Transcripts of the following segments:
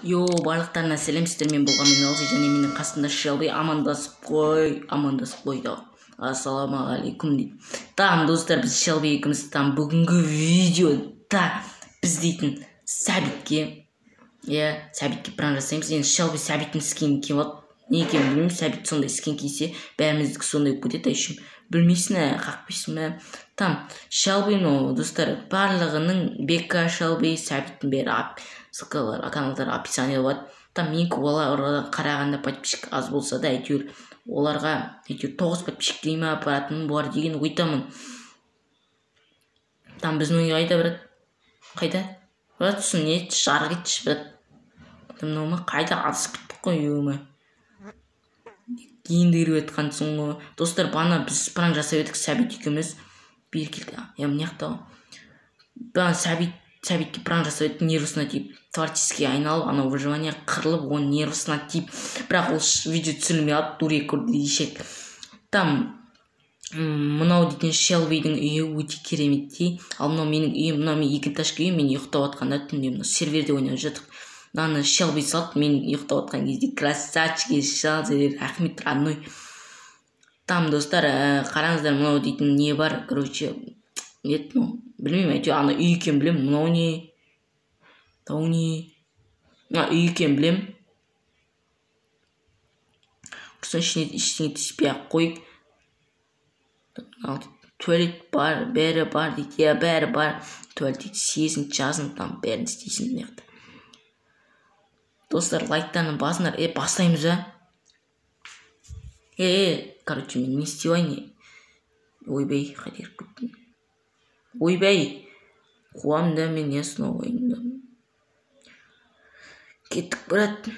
Барлықтарына сәлем, мен болған Алжи және менің қасымда Шелби. Амандасып қойды. Ассалаумағалейкум дейді. Достар, біз Шелби екеуміз бүгінгі видеода біз дейтін Сәбитке пран жасаймыз. Енді Шелби Сәбиттің скинін киіп алып, не екенін білмеймін. Сәбит сондай скин кисе, бәріміздікі сондай кетеді. Айшым білмейсің, қақпайсың. Шелби, достар, барлығының Бека, Шелби, Сәбиттің бәрі ссылкалар, каналдар описание болады. Менікі оларға қарағанда подписчик аз болса да, әйтеуір оларға 9 подписчик дейме апаратының бар деген ойтамын. Біздің үй қайда, брат? Қайда? Брат, ұсын не етші, жарғы етші, брат. Қайда адысып кеттік қой, өңі. Енді кіріп етқансың ғой. Достар, бана біз пранк жасап едік, Сәбит екеуміз. Бері келді. Мынаяқта ғой. Сәбитке пранк жасап едік, нервысына тиіп, творческий айналып, анау выживание қырылып, оның нервысына тиіп, бірақ ол видео түсірілмей алып, дурек көрді ешек. Мынау дейтін Шелбидің үйі өте кереметтей. Ал мынау менің үйім, мынау мен екіташты үйім, мен ұйықтап жатқанда түнде серверде ойнап жатық. Мынаны Шелби салды, мен ұйықтап жатқан кезде красавчик, Шелби, рахмет, родной. Достар, қараңыздар, мынау дейтін не бар, короче, білмеймін, әйтеуір ана үй екен білем, мынау не? Үй екен білем. Құрсын ішіне түспей ақ қойып. Туалет бар, бәрі бар дейді, бәрі бар. Туалет сесін, жазын, бәрін істейсін. Достар, лайктарын басыңдар, бастаймыз, короче, мен не істейін? Ойбай, қайтер көттім. Ойбай, қуамда мен ясно ойында. Кеттік, брат.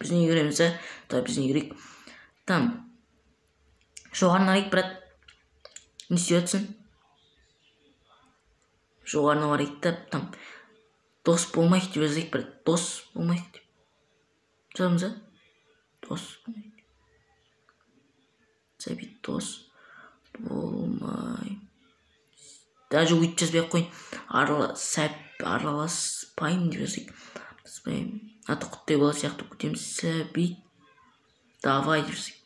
Біздің үйреміз, біздің үйрек. Жоғарына арайық, брат. Не істей өтсін? Жоғарына арайық, дос болмайық деп жазайық, брат. Дос болмайық деп. Жазамыз, дос болмайық. Сәбит дос болмай. Даже өйтіп жазбай қойын. Араласпайым деп жазайық. Аты құттай бола сияқты көтеміз. Сәбит. Давай деп жазайық.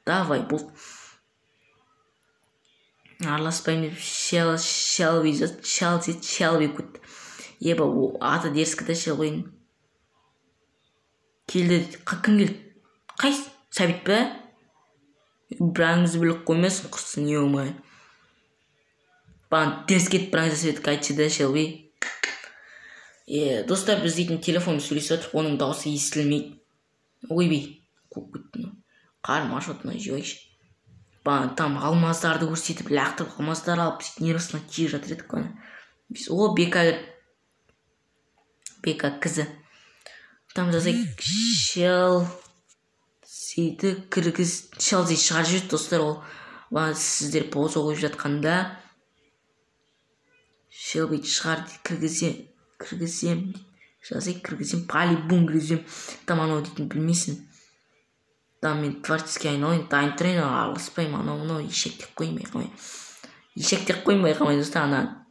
Давай, бұл. Араласпайым деп Шелби көт. Еба, аты дерскі да Шелбидің. Келді, кім келді? Қай? Сәбит бә? Біраңызды білік қоймасын, құрсын, еумай. Терс кетіп біраңызды сөйтік айтшы да, Шелби. Достар, біз дейтін телефон сөйлесіп өтіп, оның дауысы естілмейді. Ойбей, көп күттің. Қарым ашытына жойшы. Алмаздарды көрсетіп, лақтырып, алмаздар алып, нервысына тие жатыр едік. Бека кізі. Жазайық, Шелзиді кіргіз, Шелзи шығар жүрді, достар, ол сіздер поза қойып жатқанда Шелбиді шығар дейді, кіргізем, жазайық, кіргізем, полибум кіргізем. Анау дейтін білмейсің. Мен творческий айналайын, дайын тұрайын, араласпайым, анау ешектек қоймай қамай. Ешектек қоймай қамай, достар,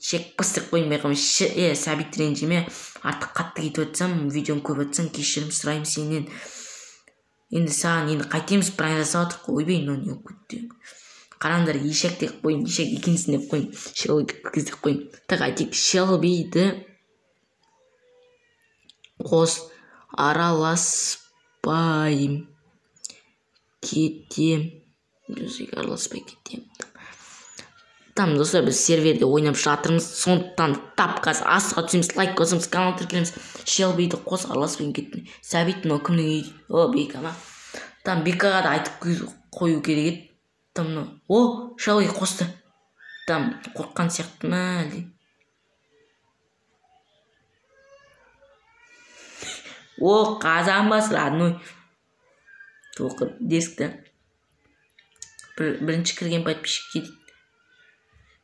шек пыстық қоймай қамай. Сәбит ренжіме, артық қатты кетіп өтсем, видеоны көп өтсең, кешірім сұрайым сенен. Енді саған, енді қайтеміз пранк жасап отырқ, ойбай, не өкетті. Қараңдар, ешектек қойын, ешек екенсін деп қойын, Шелбиді кіргіздеп қойын. Айтайық, Шелбиді қос араласпайым кетем. Араласпай кетем. Достар, біз серверде ойнап жатырмыз, сондықтан қазір астыға түсеміз, лайк қосымыз, канал тіркелеміз. Шелбиді қос араласпайым кеттім. Сәбит, мынау кімнің үй? Бека ма? Бекаға да айтып қою керек еді. Шелби қосты. Қорққан сияқты ма әлде? Қазан басыр, родной. Тоқыр, десікті. Бірінші кірген подписчик дейді.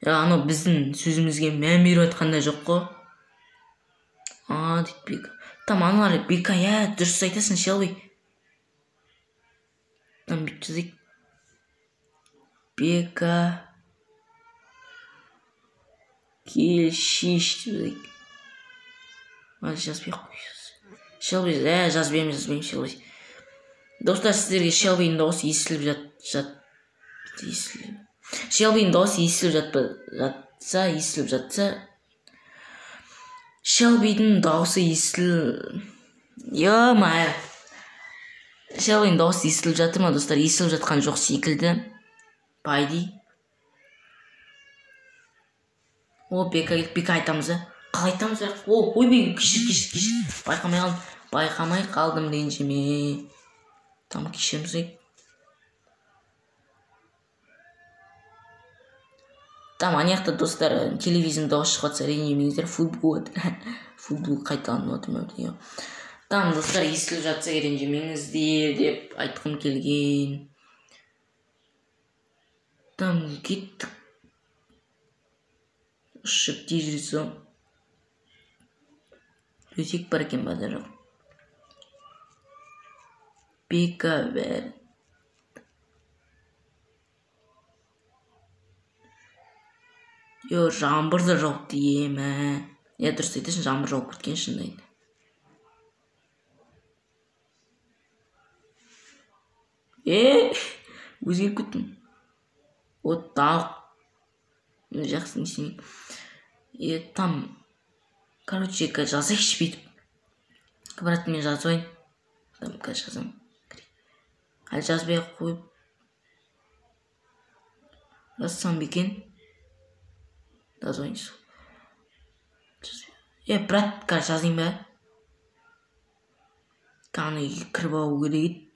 Анау біздің сөзімізге мән беріп атқанда жоқ қой. Дейді Бека. Аналар Бека, дұрыс айтасың, Шелби. Бүйтіп жазайық. Бека кел шеш деп жазбай ақ қойыңыз. Шелби жазбаймын Шелби. Достар, сіздерге Шелбидің дауысы естіліп Шелбидің дауысы естіліп жатса Шелбидің дауысы Шелбидің дауысы естіліп жатыр ма, достар? Естіліп жатқан жоқ секілді. Пайди. Бека айтамыз, қалай айтамыз? Ойбай, кешір. Байқамай қалдым, ренжіме. Там кешіріміз. Там анаяқта, достар, телевизияның дауысы шығып жатса ренжімеңіздер, футбол қайталанып отыр. Там, достар, естіліп жатса ренжімеңіздер деп айтқым келген. Там кеттік. Ұшып тежірісі. Өтек бар екен бада жоқ. Бека бәрі. Жаңбыр да жауып деймі. Дұрыс айтасың, жаңбыр жауып кеткен шындайды. Өзгеріп кеттім. Тақ. Жақсы несіне. Там. Короче, жазайықшы бетіп. Брат, мен жазайын. Там, жазам. Әлі жазбай қойып. Жазсам бекен. Жазайыншы. Брат, жазайын ба? Қаны кіріп алу керек.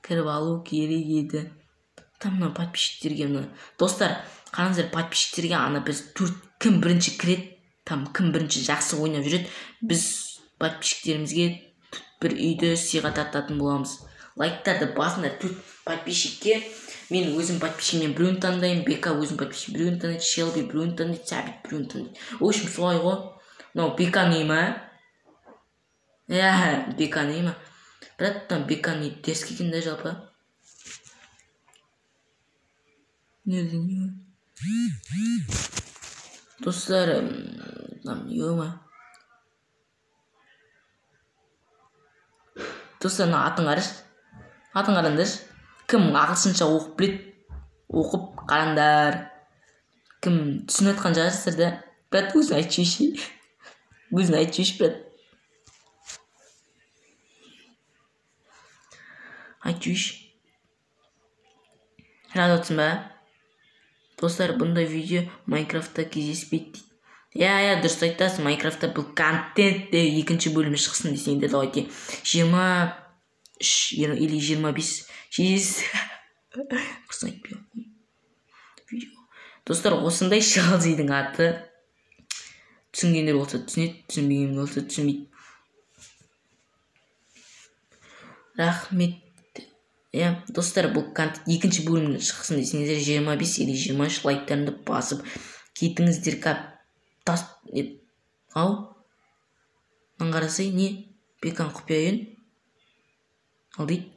Кіріп алу керек еді. Там мына подписчиктерге, достар, қараңыздар, подписчиктерге біз кім бірінші кіреді, там кім бірінші жақсы ойнап жүреді, біз подписчиктерімізге бір үйді сыйға тартатын боламыз. Лайктарды басында подписчикке, мен өзім подписчикмен біреуін таңдаймын, Бека өзім подписчик біреуін таңдайды, Шелби біреуін таңдайды, Сәбит біреуін таңдайды. В общем, солай ғой. Мынау Беканы ма? Беканы ма? Брат, там Беканы теріс келген де жалпы. Достар, там ема. Достар, атын қараңдар. Кім ағылшынша оқып біледі, оқып қараңдар. Кім түсініп жатқан жазыңыздар да. Брат, өзің айтшы. Брат. Айтшы. Разы отсын ба? Достар, бұндай видео Майнкрафтта кездеспейді дейді. Дұрыс айтасың, Майнкрафтта бұл контент екінші бөлімі шықсын десең де давайте 23 или 25 құрсын айтпай видео. Достар, осындай Шелбидің аты. Түсінгендер болса түсінеді, түсінбегендер болса түсінбейді. Рахмет. Достар, бұл контент екінші бөлімі шықсын десеңіздер 25 или 23 лайктарымды басып кетіңіздер. Мынаны қарасай, не? Бекан құпия ал дейді.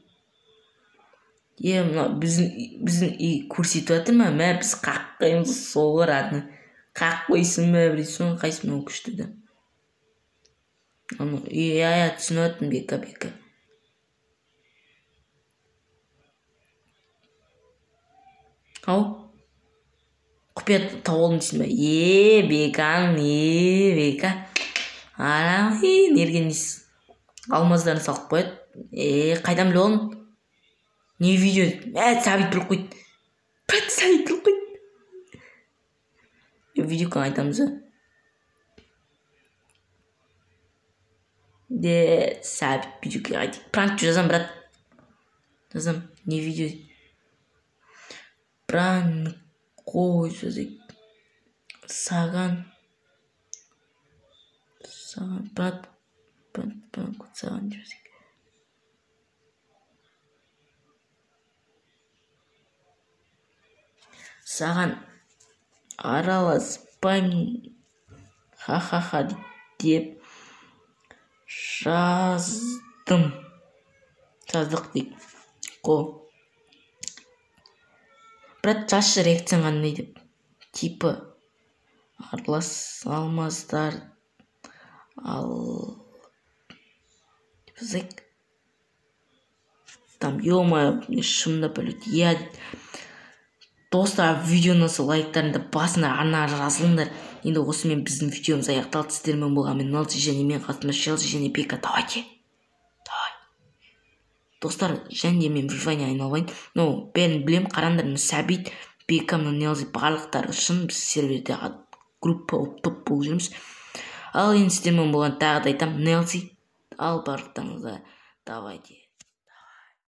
Біздің үй көрсетіп жатыр ма? Біз қаққаймыз сол ғырадыны. Қақ қойсын ма? Соң қайсы мынау күшті да. Түсініп өттім, Бека. Құпия тауып алдым дейсің ба? Бекаң, Бека. Нерген дейсіз. Алмаздарын салып қояды. Қайдан біліп алдың? Не видео? Сәбит біліп қойды. Брат, Сәбит біліп қойды. Видеодан айтамыз ба? Сәбит видеоға айтайық. Пранк жазам, брат. Жазам. Не видео? Пранк қой жазайық. Саған брат. Пранк саған жазайық. Саған араласпаймын. Ха-ха-ха деп жаздық дейік. Брат, жазшы реакцияң қандай деп. типі араласа алмасыздар. Ал язык там ё-моё, шумда блять. Я достар, видеоны лайктарыңды басыңдар, ана жазылыңдар. Енді осымен біздің видеомыз аяқталды. Сіздермен болған мен Налти және мен қасымда Челси және Бека. Давай. Достар, және мен вифайне айналайын. Бәрін білем, қараңдар, Сәбит, Бека, Нелзи барлықтары шын біз серверде группа топ болып жүрміз. Ал енді сіздермен болған тағы да айтам, Нелзи, ал барлықтарыңызға давайте.